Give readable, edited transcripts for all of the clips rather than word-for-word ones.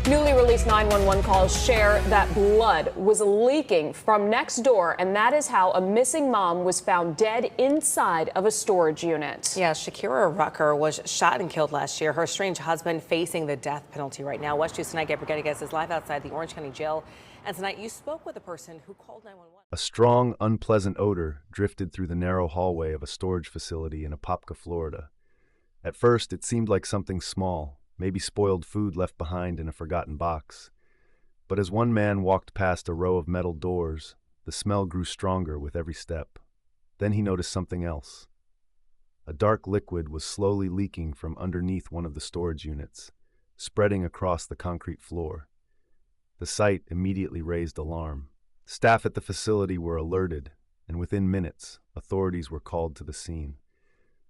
Newly released 911 calls share that blood was leaking from next door, and that is how a missing mom was found dead inside of a storage unit. Yeah, Shakeira Rucker was shot and killed last year. Her estranged husband facing the death penalty right now. West News Tonight, Gabriel Rodriguez is live outside the Orange County Jail. And tonight you spoke with a person who called 911. A strong, unpleasant odor drifted through the narrow hallway of a storage facility in Apopka, Florida. At first, it seemed like something small, maybe spoiled food left behind in a forgotten box. But as one man walked past a row of metal doors, the smell grew stronger with every step. Then he noticed something else. A dark liquid was slowly leaking from underneath one of the storage units, spreading across the concrete floor. The sight immediately raised alarm. Staff at the facility were alerted, and within minutes, authorities were called to the scene.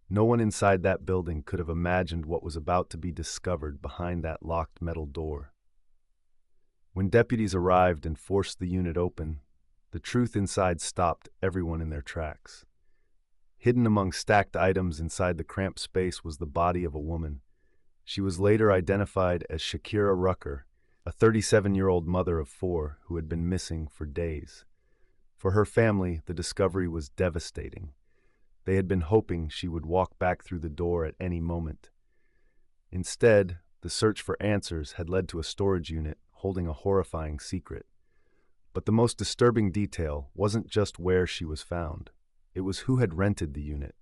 No one inside that building could have imagined what was about to be discovered behind that locked metal door. When deputies arrived and forced the unit open, the truth inside stopped everyone in their tracks. Hidden among stacked items inside the cramped space was the body of a woman. She was later identified as Shakeira Rucker, a 37-year-old mother of 4 who had been missing for days. For her family, the discovery was devastating. They had been hoping she would walk back through the door at any moment. Instead, the search for answers had led to a storage unit holding a horrifying secret. But the most disturbing detail wasn't just where she was found. It was who had rented the unit.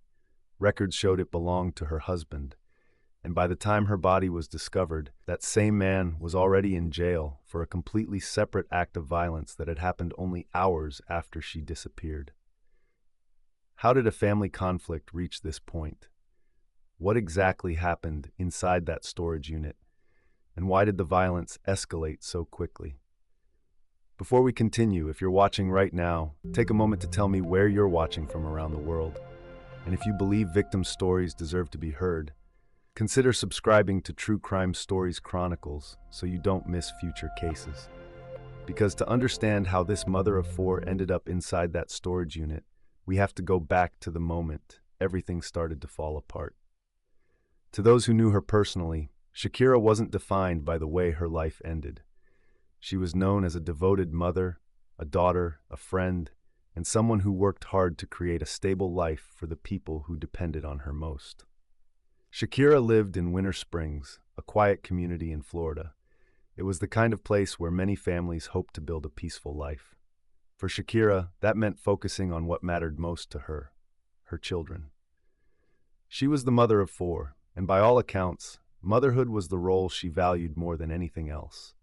Records showed it belonged to her husband. And by the time her body was discovered, that same man was already in jail for a completely separate act of violence that had happened only hours after she disappeared. How did a family conflict reach this point? What exactly happened inside that storage unit? And why did the violence escalate so quickly? Before we continue, if you're watching right now, take a moment to tell me where you're watching from around the world. And if you believe victim stories deserve to be heard, consider subscribing to True Crime Stories Chronicles so you don't miss future cases. Because to understand how this mother of 4 ended up inside that storage unit, we have to go back to the moment everything started to fall apart. To those who knew her personally, Shakeira wasn't defined by the way her life ended. She was known as a devoted mother, a daughter, a friend, and someone who worked hard to create a stable life for the people who depended on her most. Shakeira lived in Winter Springs, a quiet community in Florida. It was the kind of place where many families hoped to build a peaceful life. For Shakeira, that meant focusing on what mattered most to her, her children. She was the mother of 4, and by all accounts, motherhood was the role she valued more than anything else.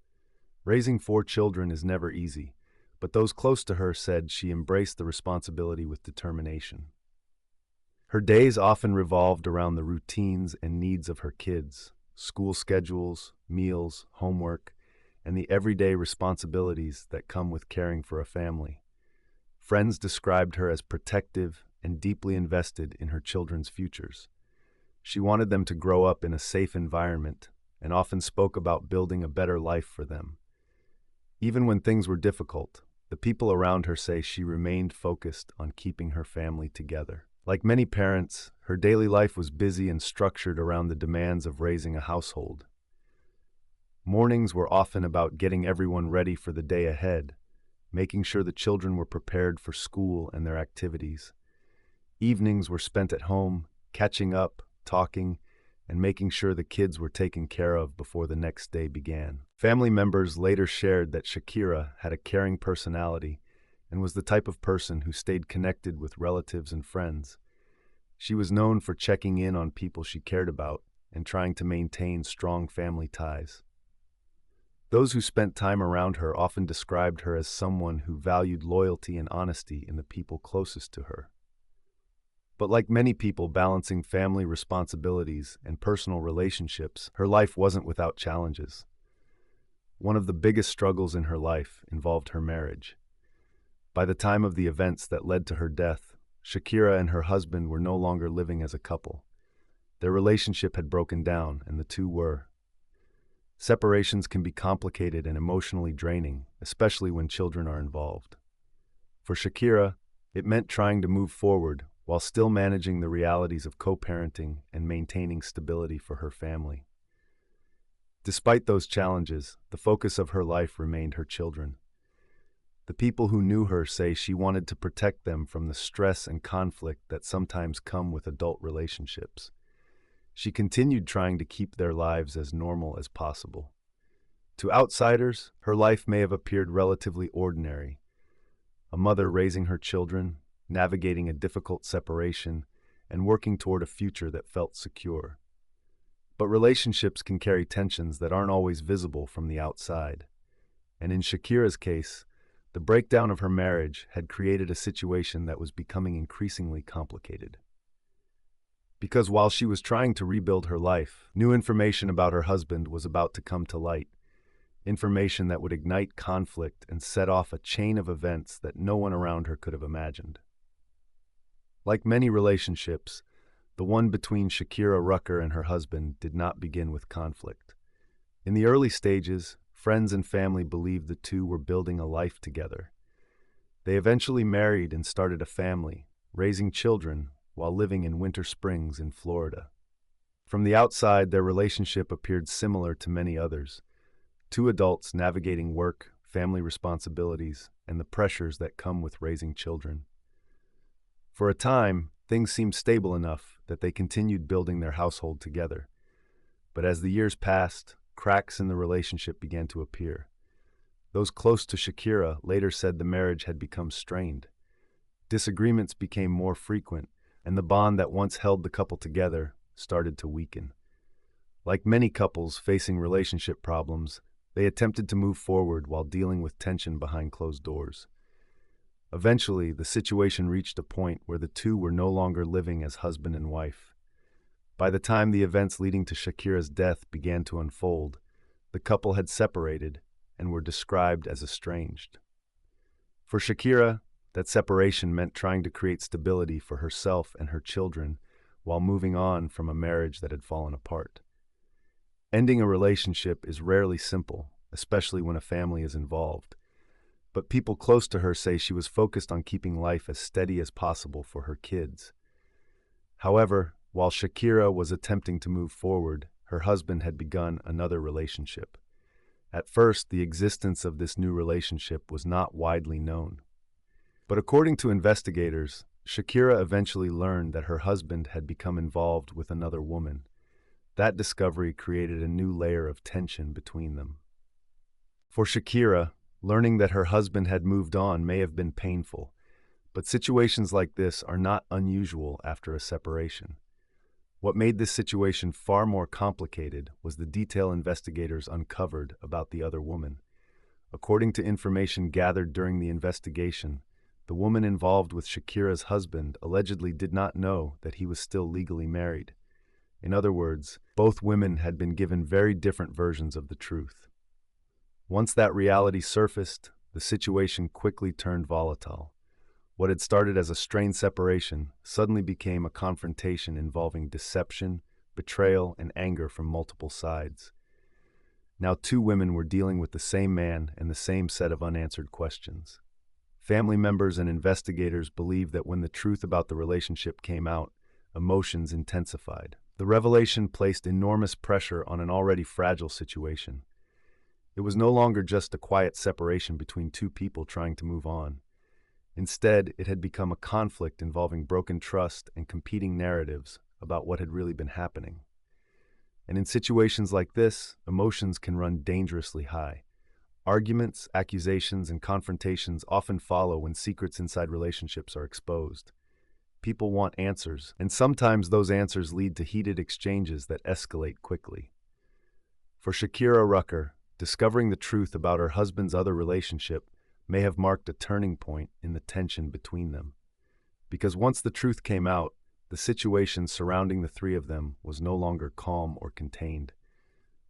Raising 4 children is never easy, but those close to her said she embraced the responsibility with determination. Her days often revolved around the routines and needs of her kids, school schedules, meals, homework, and the everyday responsibilities that come with caring for a family. Friends described her as protective and deeply invested in her children's futures. She wanted them to grow up in a safe environment and often spoke about building a better life for them. Even when things were difficult, the people around her say she remained focused on keeping her family together. Like many parents, her daily life was busy and structured around the demands of raising a household. Mornings were often about getting everyone ready for the day ahead, making sure the children were prepared for school and their activities. Evenings were spent at home, catching up, talking, and making sure the kids were taken care of before the next day began. Family members later shared that Shakeira had a caring personality and was the type of person who stayed connected with relatives and friends. She was known for checking in on people she cared about and trying to maintain strong family ties. Those who spent time around her often described her as someone who valued loyalty and honesty in the people closest to her. But like many people balancing family responsibilities and personal relationships, her life wasn't without challenges. One of the biggest struggles in her life involved her marriage. By the time of the events that led to her death, Shakeira and her husband were no longer living as a couple. Their relationship had broken down, and the two were. Separations can be complicated and emotionally draining, especially when children are involved. For Shakeira, it meant trying to move forward while still managing the realities of co-parenting and maintaining stability for her family. Despite those challenges, the focus of her life remained her children. The people who knew her say she wanted to protect them from the stress and conflict that sometimes come with adult relationships. She continued trying to keep their lives as normal as possible. To outsiders, her life may have appeared relatively ordinary. A mother raising her children, navigating a difficult separation, and working toward a future that felt secure. But relationships can carry tensions that aren't always visible from the outside. And in Shakeira's case, the breakdown of her marriage had created a situation that was becoming increasingly complicated. Because while she was trying to rebuild her life, new information about her husband was about to come to light. Information that would ignite conflict and set off a chain of events that no one around her could have imagined. Like many relationships, the one between Shakeira Rucker and her husband did not begin with conflict. In the early stages, friends and family believed the two were building a life together. They eventually married and started a family, raising children while living in Winter Springs in Florida. From the outside, their relationship appeared similar to many others. Two adults navigating work, family responsibilities, and the pressures that come with raising children. For a time, things seemed stable enough that they continued building their household together. But as the years passed, cracks in the relationship began to appear. Those close to Shakeira later said the marriage had become strained. Disagreements became more frequent, and the bond that once held the couple together started to weaken. Like many couples facing relationship problems, they attempted to move forward while dealing with tension behind closed doors. Eventually, the situation reached a point where the two were no longer living as husband and wife. By the time the events leading to Shakeira's death began to unfold, the couple had separated and were described as estranged. For Shakeira, that separation meant trying to create stability for herself and her children while moving on from a marriage that had fallen apart. Ending a relationship is rarely simple, especially when a family is involved. But people close to her say she was focused on keeping life as steady as possible for her kids. However, while Shakeira was attempting to move forward, her husband had begun another relationship. At first, the existence of this new relationship was not widely known. But according to investigators, Shakeira eventually learned that her husband had become involved with another woman. That discovery created a new layer of tension between them. For Shakeira, learning that her husband had moved on may have been painful, but situations like this are not unusual after a separation. What made this situation far more complicated was the detail investigators uncovered about the other woman. According to information gathered during the investigation, the woman involved with Shakeira's husband allegedly did not know that he was still legally married. In other words, both women had been given very different versions of the truth. Once that reality surfaced, the situation quickly turned volatile. What had started as a strained separation suddenly became a confrontation involving deception, betrayal, and anger from multiple sides. Now two women were dealing with the same man and the same set of unanswered questions. Family members and investigators believe that when the truth about the relationship came out, emotions intensified. The revelation placed enormous pressure on an already fragile situation. It was no longer just a quiet separation between two people trying to move on. Instead, it had become a conflict involving broken trust and competing narratives about what had really been happening. And in situations like this, emotions can run dangerously high. Arguments, accusations, and confrontations often follow when secrets inside relationships are exposed. People want answers, and sometimes those answers lead to heated exchanges that escalate quickly. For Shakeira Rucker, discovering the truth about her husband's other relationship may have marked a turning point in the tension between them. Because once the truth came out, the situation surrounding the three of them was no longer calm or contained.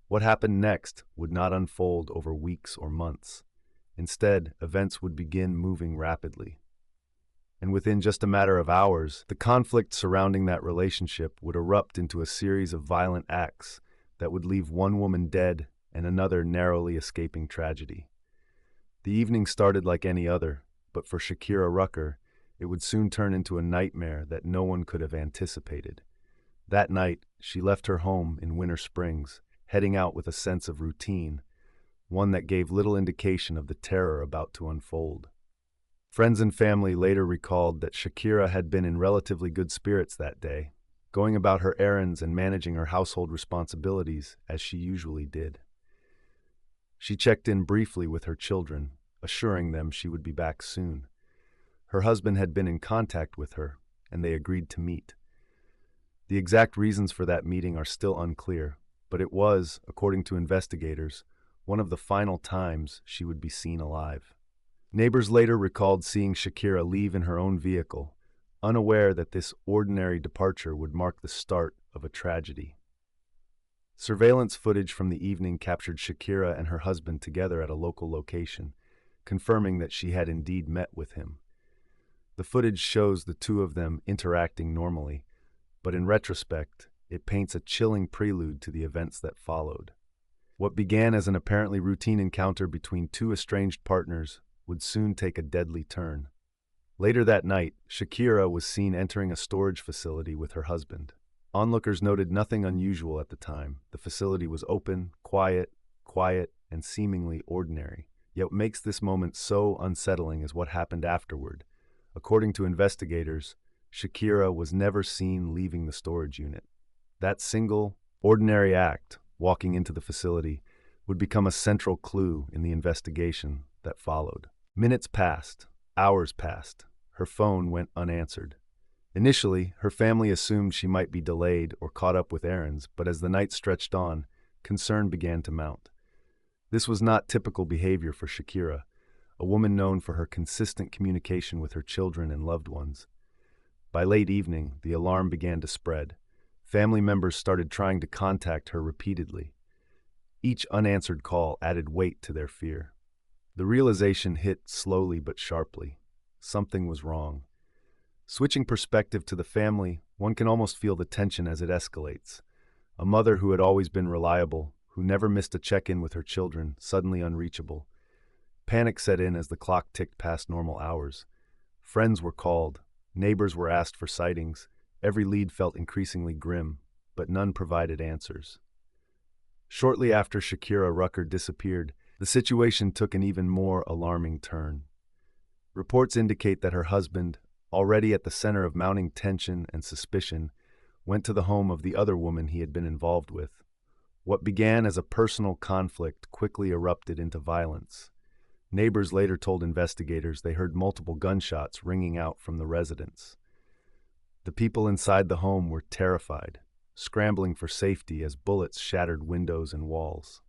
What happened next would not unfold over weeks or months. Instead, events would begin moving rapidly. And within just a matter of hours, the conflict surrounding that relationship would erupt into a series of violent acts that would leave one woman dead and another narrowly escaping tragedy. The evening started like any other, but for Shakeira Rucker, it would soon turn into a nightmare that no one could have anticipated. That night, she left her home in Winter Springs, heading out with a sense of routine, one that gave little indication of the terror about to unfold. Friends and family later recalled that Shakeira had been in relatively good spirits that day, going about her errands and managing her household responsibilities as she usually did. She checked in briefly with her children, assuring them she would be back soon. Her husband had been in contact with her, and they agreed to meet. The exact reasons for that meeting are still unclear, but it was, according to investigators, one of the final times she would be seen alive. Neighbors later recalled seeing Shakeira leave in her own vehicle, unaware that this ordinary departure would mark the start of a tragedy. Surveillance footage from the evening captured Shakeira and her husband together at a local location, confirming that she had indeed met with him. The footage shows the two of them interacting normally, but in retrospect, it paints a chilling prelude to the events that followed. What began as an apparently routine encounter between two estranged partners would soon take a deadly turn. Later that night, Shakeira was seen entering a storage facility with her husband. Onlookers noted nothing unusual at the time. The facility was open, quiet, and seemingly ordinary. Yet what makes this moment so unsettling is what happened afterward. According to investigators, Shakeira was never seen leaving the storage unit. That single, ordinary act, walking into the facility, would become a central clue in the investigation that followed. Minutes passed, hours passed. Her phone went unanswered. Initially, her family assumed she might be delayed or caught up with errands, but as the night stretched on, concern began to mount. This was not typical behavior for Shakeira, a woman known for her consistent communication with her children and loved ones. By late evening, the alarm began to spread. Family members started trying to contact her repeatedly. Each unanswered call added weight to their fear. The realization hit slowly but sharply. Something was wrong. Switching perspective to the family, one can almost feel the tension as it escalates. A mother who had always been reliable, who never missed a check-in with her children, suddenly unreachable. Panic set in as the clock ticked past normal hours. Friends were called, neighbors were asked for sightings. Every lead felt increasingly grim, but none provided answers. Shortly after Shakeira Rucker disappeared, the situation took an even more alarming turn. Reports indicate that her husband, already at the center of mounting tension and suspicion, went to the home of the other woman he had been involved with. What began as a personal conflict quickly erupted into violence. Neighbors later told investigators they heard multiple gunshots ringing out from the residence. The people inside the home were terrified, scrambling for safety as bullets shattered windows and walls.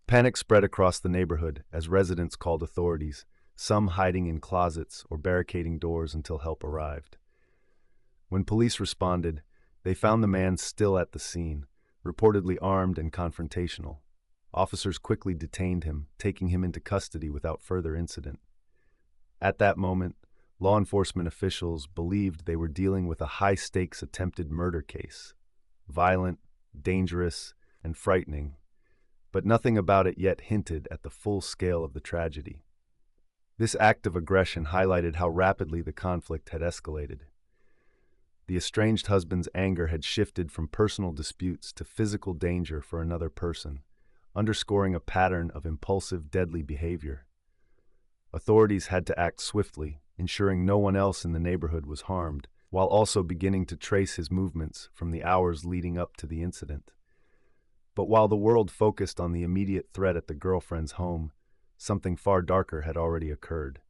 Panic spread across the neighborhood as residents called authorities, some hiding in closets or barricading doors until help arrived. When police responded, they found the man still at the scene, reportedly armed and confrontational. Officers quickly detained him, taking him into custody without further incident. At that moment, law enforcement officials believed they were dealing with a high-stakes attempted murder case. Violent, dangerous, and frightening, but nothing about it yet hinted at the full scale of the tragedy. This act of aggression highlighted how rapidly the conflict had escalated. The estranged husband's anger had shifted from personal disputes to physical danger for another person, underscoring a pattern of impulsive, deadly behavior. Authorities had to act swiftly, ensuring no one else in the neighborhood was harmed, while also beginning to trace his movements from the hours leading up to the incident. But while the world focused on the immediate threat at the girlfriend's home, something far darker had already occurred.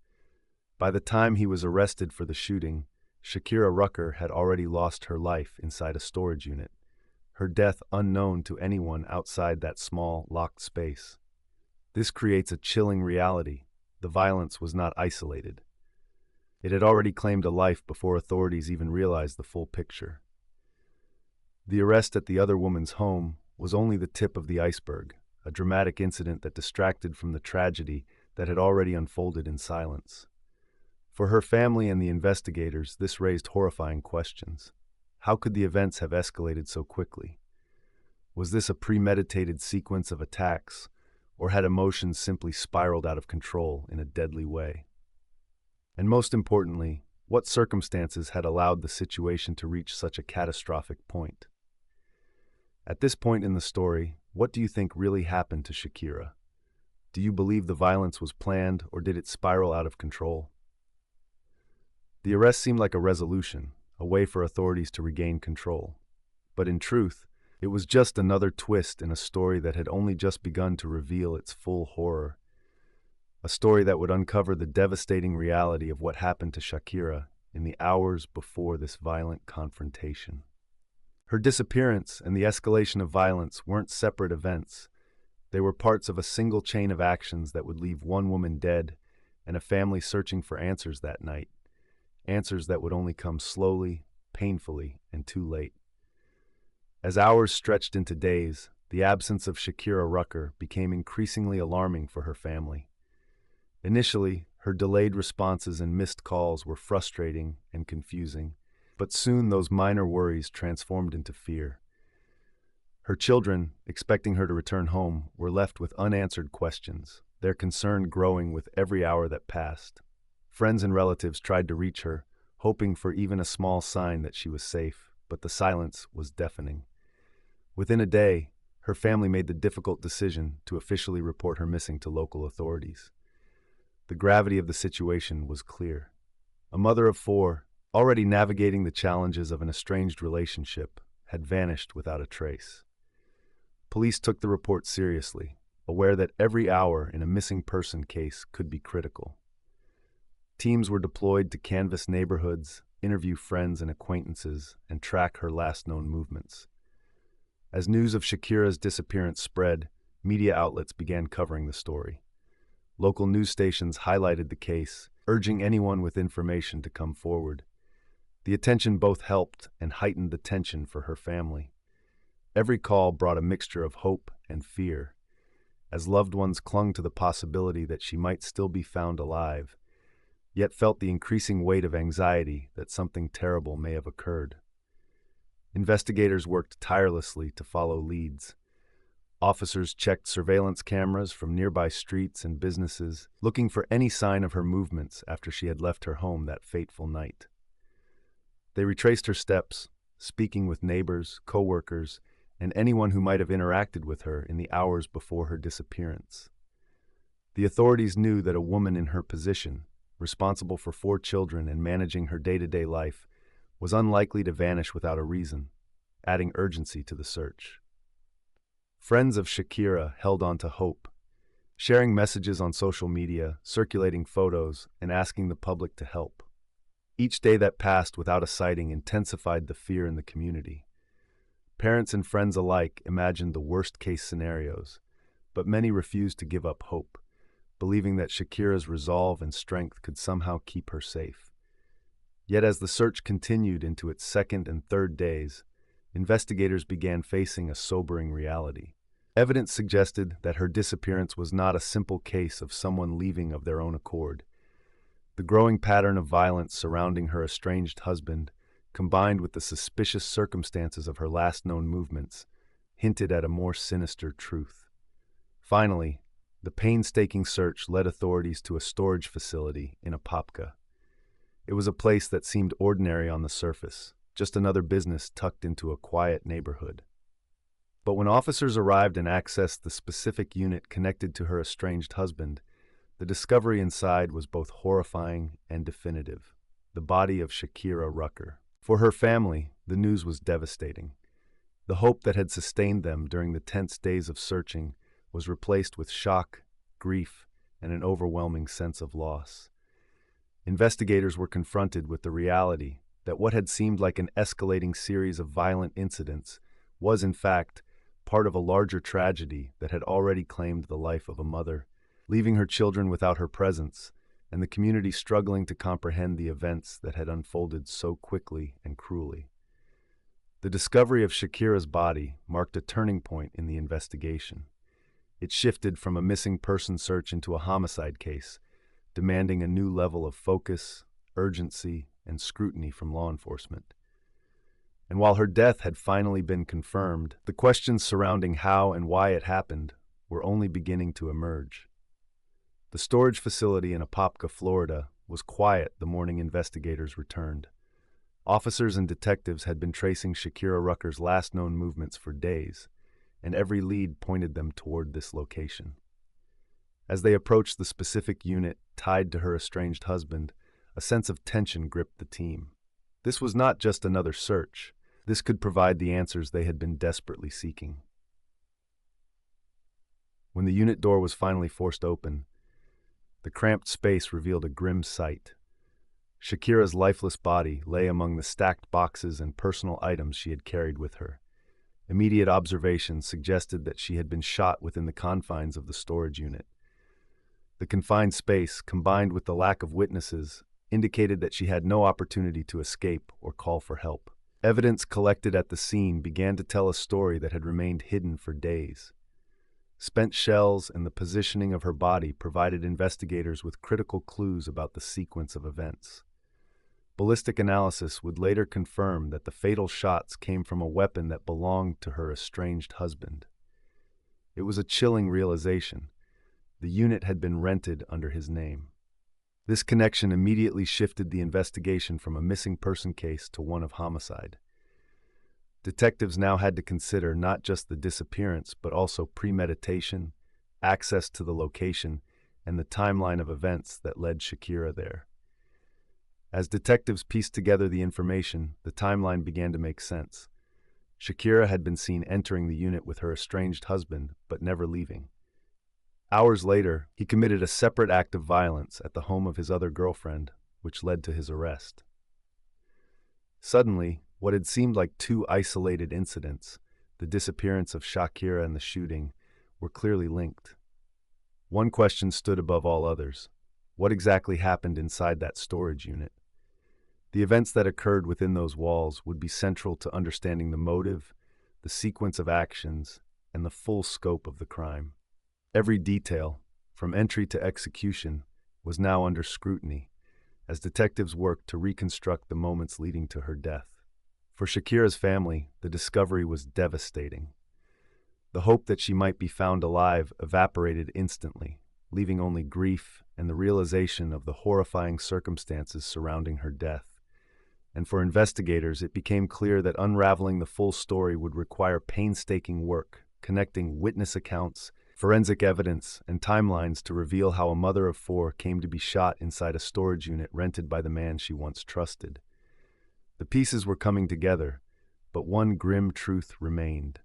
By the time he was arrested for the shooting, Shakeira Rucker had already lost her life inside a storage unit, her death unknown to anyone outside that small, locked space. This creates a chilling reality. The violence was not isolated. It had already claimed a life before authorities even realized the full picture. The arrest at the other woman's home was only the tip of the iceberg, a dramatic incident that distracted from the tragedy that had already unfolded in silence. For her family and the investigators, this raised horrifying questions. How could the events have escalated so quickly? Was this a premeditated sequence of attacks, or had emotions simply spiraled out of control in a deadly way? And most importantly, what circumstances had allowed the situation to reach such a catastrophic point? At this point in the story, What do you think really happened to Shakeira? Do you believe the violence was planned, or did it spiral out of control? The arrest seemed like a resolution, a way for authorities to regain control. But in truth, it was just another twist in a story that had only just begun to reveal its full horror. A story that would uncover the devastating reality of what happened to Shakeira in the hours before this violent confrontation. Her disappearance and the escalation of violence weren't separate events. They were parts of a single chain of actions that would leave one woman dead and a family searching for answers that night. Answers that would only come slowly, painfully, and too late. As hours stretched into days, the absence of Shakeira Rucker became increasingly alarming for her family. Initially, her delayed responses and missed calls were frustrating and confusing, but soon those minor worries transformed into fear. Her children, expecting her to return home, were left with unanswered questions, their concern growing with every hour that passed. Friends and relatives tried to reach her, hoping for even a small sign that she was safe, but the silence was deafening. Within a day, her family made the difficult decision to officially report her missing to local authorities. The gravity of the situation was clear. A mother of 4, already navigating the challenges of an estranged relationship, had vanished without a trace. Police took the report seriously, aware that every hour in a missing person case could be critical. Teams were deployed to canvass neighborhoods, interview friends and acquaintances, and track her last known movements. As news of Shakeira's disappearance spread, media outlets began covering the story. Local news stations highlighted the case, urging anyone with information to come forward. The attention both helped and heightened the tension for her family. Every call brought a mixture of hope and fear, as loved ones clung to the possibility that she might still be found alive, yet felt the increasing weight of anxiety that something terrible may have occurred. Investigators worked tirelessly to follow leads. Officers checked surveillance cameras from nearby streets and businesses, looking for any sign of her movements after she had left her home that fateful night. They retraced her steps, speaking with neighbors, co-workers, and anyone who might have interacted with her in the hours before her disappearance. The authorities knew that a woman in her position, responsible for 4 children and managing her day-to-day life, was unlikely to vanish without a reason, adding urgency to the search. Friends of Shakeira held on to hope, sharing messages on social media, circulating photos, and asking the public to help. Each day that passed without a sighting intensified the fear in the community. Parents and friends alike imagined the worst-case scenarios, but many refused to give up hope, believing that Shakeira's resolve and strength could somehow keep her safe. Yet as the search continued into its second and third days, investigators began facing a sobering reality. Evidence suggested that her disappearance was not a simple case of someone leaving of their own accord. The growing pattern of violence surrounding her estranged husband, combined with the suspicious circumstances of her last known movements, hinted at a more sinister truth. Finally, the painstaking search led authorities to a storage facility in Apopka. It was a place that seemed ordinary on the surface, just another business tucked into a quiet neighborhood. But when officers arrived and accessed the specific unit connected to her estranged husband, the discovery inside was both horrifying and definitive: the body of Shakeira Rucker. For her family, the news was devastating. The hope that had sustained them during the tense days of searching was replaced with shock, grief, and an overwhelming sense of loss. Investigators were confronted with the reality that what had seemed like an escalating series of violent incidents was, in fact, part of a larger tragedy that had already claimed the life of a mother, leaving her children without her presence, and the community struggling to comprehend the events that had unfolded so quickly and cruelly. The discovery of Shakeira's body marked a turning point in the investigation. It shifted from a missing person search into a homicide case, demanding a new level of focus, urgency, and scrutiny from law enforcement. And while her death had finally been confirmed, the questions surrounding how and why it happened were only beginning to emerge. The storage facility in Apopka, Florida, was quiet the morning investigators returned. Officers and detectives had been tracing Shakeira Rucker's last known movements for days, and every lead pointed them toward this location. As they approached the specific unit tied to her estranged husband, a sense of tension gripped the team. This was not just another search. This could provide the answers they had been desperately seeking. When the unit door was finally forced open, the cramped space revealed a grim sight. Shakeira's lifeless body lay among the stacked boxes and personal items she had carried with her. Immediate observation suggested that she had been shot within the confines of the storage unit. The confined space, combined with the lack of witnesses, indicated that she had no opportunity to escape or call for help. Evidence collected at the scene began to tell a story that had remained hidden for days. Spent shells and the positioning of her body provided investigators with critical clues about the sequence of events. Ballistic analysis would later confirm that the fatal shots came from a weapon that belonged to her estranged husband. It was a chilling realization. The unit had been rented under his name. This connection immediately shifted the investigation from a missing person case to one of homicide. Detectives now had to consider not just the disappearance, but also premeditation, access to the location, and the timeline of events that led Shakeira there. As detectives pieced together the information, the timeline began to make sense. Shakeira had been seen entering the unit with her estranged husband, but never leaving. Hours later, he committed a separate act of violence at the home of his other girlfriend, which led to his arrest. Suddenly, what had seemed like two isolated incidents, the disappearance of Shakeira and the shooting, were clearly linked. One question stood above all others. What exactly happened inside that storage unit? The events that occurred within those walls would be central to understanding the motive, the sequence of actions, and the full scope of the crime. Every detail, from entry to execution, was now under scrutiny, as detectives worked to reconstruct the moments leading to her death. For Shakeira's family, the discovery was devastating. The hope that she might be found alive evaporated instantly, leaving only grief and the realization of the horrifying circumstances surrounding her death. And for investigators, it became clear that unraveling the full story would require painstaking work, connecting witness accounts, forensic evidence, and timelines to reveal how a mother of four came to be shot inside a storage unit rented by the man she once trusted. The pieces were coming together, but one grim truth remained.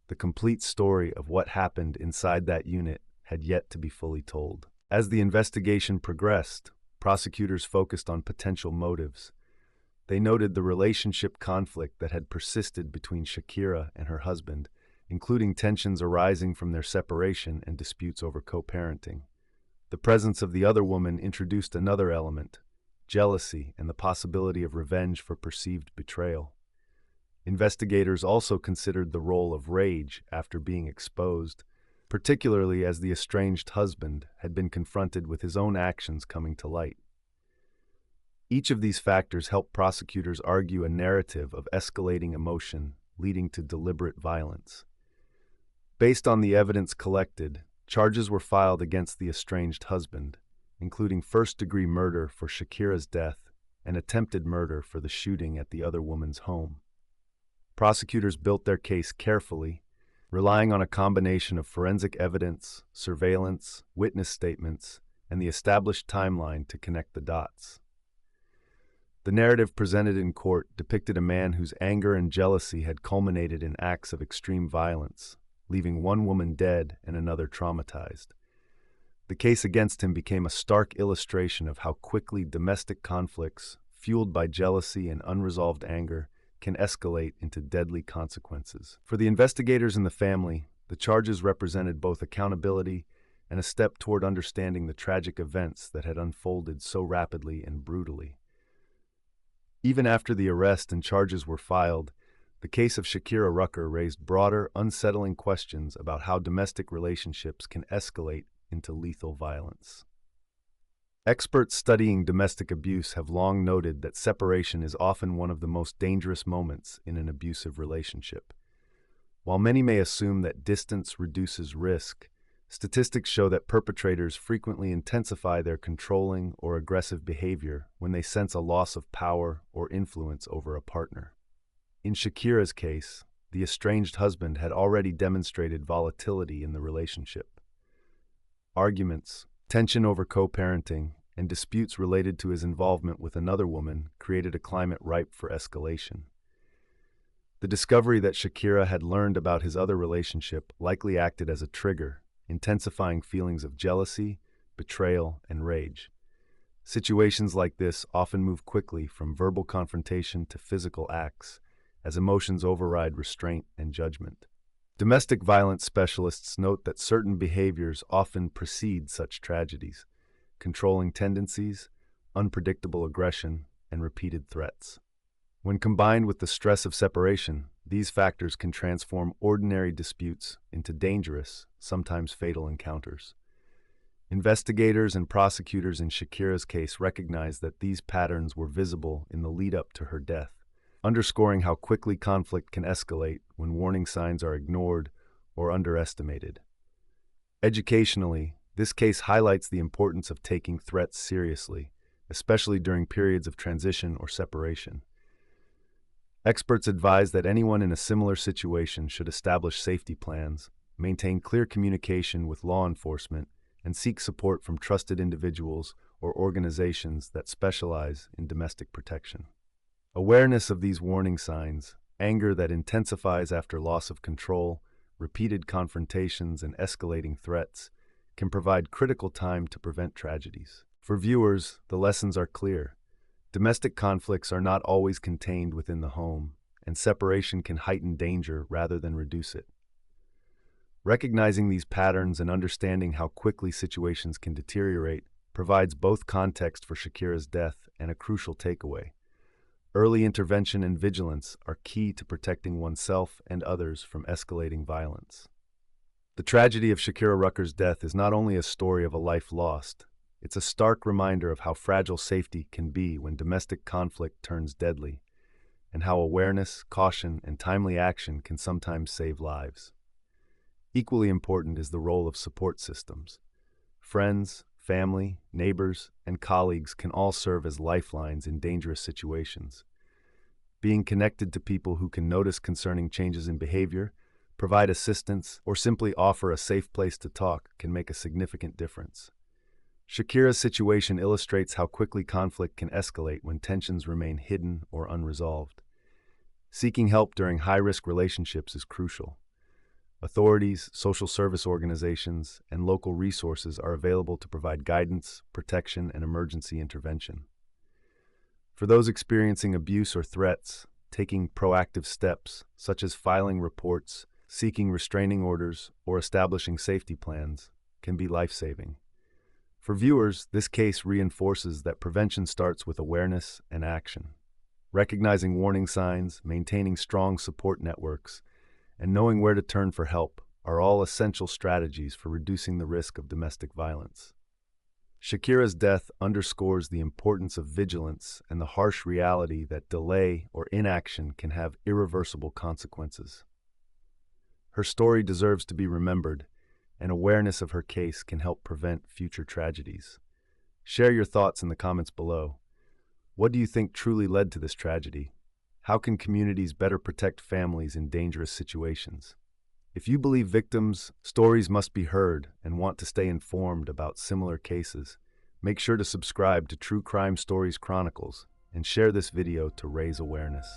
The complete story of what happened inside that unit had yet to be fully told. As the investigation progressed, prosecutors focused on potential motives. They noted the relationship conflict that had persisted between Shakeira and her husband, including tensions arising from their separation and disputes over co-parenting. The presence of the other woman introduced another element: jealousy and the possibility of revenge for perceived betrayal. Investigators also considered the role of rage after being exposed, particularly as the estranged husband had been confronted with his own actions coming to light. Each of these factors helped prosecutors argue a narrative of escalating emotion leading to deliberate violence. Based on the evidence collected, charges were filed against the estranged husband, including first-degree murder for Shakeira's death and attempted murder for the shooting at the other woman's home. Prosecutors built their case carefully, relying on a combination of forensic evidence, surveillance, witness statements, and the established timeline to connect the dots. The narrative presented in court depicted a man whose anger and jealousy had culminated in acts of extreme violence, leaving one woman dead and another traumatized. The case against him became a stark illustration of how quickly domestic conflicts, fueled by jealousy and unresolved anger, can escalate into deadly consequences. For the investigators and the family, the charges represented both accountability and a step toward understanding the tragic events that had unfolded so rapidly and brutally. Even after the arrest and charges were filed, the case of Shakeira Rucker raised broader, unsettling questions about how domestic relationships can escalate into lethal violence. Experts studying domestic abuse have long noted that separation is often one of the most dangerous moments in an abusive relationship. While many may assume that distance reduces risk, statistics show that perpetrators frequently intensify their controlling or aggressive behavior when they sense a loss of power or influence over a partner. In Shakeira's case, the estranged husband had already demonstrated volatility in the relationship. Arguments, tension over co-parenting, and disputes related to his involvement with another woman created a climate ripe for escalation. The discovery that Shakeira had learned about his other relationship likely acted as a trigger, intensifying feelings of jealousy, betrayal, and rage. Situations like this often move quickly from verbal confrontation to physical acts, as emotions override restraint and judgment. Domestic violence specialists note that certain behaviors often precede such tragedies: controlling tendencies, unpredictable aggression, and repeated threats. When combined with the stress of separation, these factors can transform ordinary disputes into dangerous, sometimes fatal encounters. Investigators and prosecutors in Shakeira's case recognized that these patterns were visible in the lead-up to her death, underscoring how quickly conflict can escalate when warning signs are ignored or underestimated. Educationally, this case highlights the importance of taking threats seriously, especially during periods of transition or separation. Experts advise that anyone in a similar situation should establish safety plans, maintain clear communication with law enforcement, and seek support from trusted individuals or organizations that specialize in domestic protection. Awareness of these warning signs, anger that intensifies after loss of control, repeated confrontations, and escalating threats, can provide critical time to prevent tragedies. For viewers, the lessons are clear. Domestic conflicts are not always contained within the home, and separation can heighten danger rather than reduce it. Recognizing these patterns and understanding how quickly situations can deteriorate provides both context for Shakeira's death and a crucial takeaway. Early intervention and vigilance are key to protecting oneself and others from escalating violence. The tragedy of Shakeira Rucker's death is not only a story of a life lost, it's a stark reminder of how fragile safety can be when domestic conflict turns deadly, and how awareness, caution, and timely action can sometimes save lives. Equally important is the role of support systems. Friends, family, neighbors, and colleagues can all serve as lifelines in dangerous situations. Being connected to people who can notice concerning changes in behavior, provide assistance, or simply offer a safe place to talk can make a significant difference. Shakeira's situation illustrates how quickly conflict can escalate when tensions remain hidden or unresolved. Seeking help during high-risk relationships is crucial. Authorities, social service organizations, and local resources are available to provide guidance, protection, and emergency intervention. For those experiencing abuse or threats, taking proactive steps, such as filing reports, seeking restraining orders, or establishing safety plans, can be life-saving. For viewers, this case reinforces that prevention starts with awareness and action. Recognizing warning signs, maintaining strong support networks, and knowing where to turn for help are all essential strategies for reducing the risk of domestic violence. Shakeira's death underscores the importance of vigilance and the harsh reality that delay or inaction can have irreversible consequences. Her story deserves to be remembered, and awareness of her case can help prevent future tragedies. Share your thoughts in the comments below. What do you think truly led to this tragedy? How can communities better protect families in dangerous situations? If you believe victims' stories must be heard and want to stay informed about similar cases, make sure to subscribe to True Crime Stories Chronicles and share this video to raise awareness.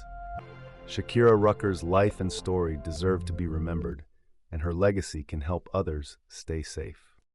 Shakeira Rucker's life and story deserve to be remembered, and her legacy can help others stay safe.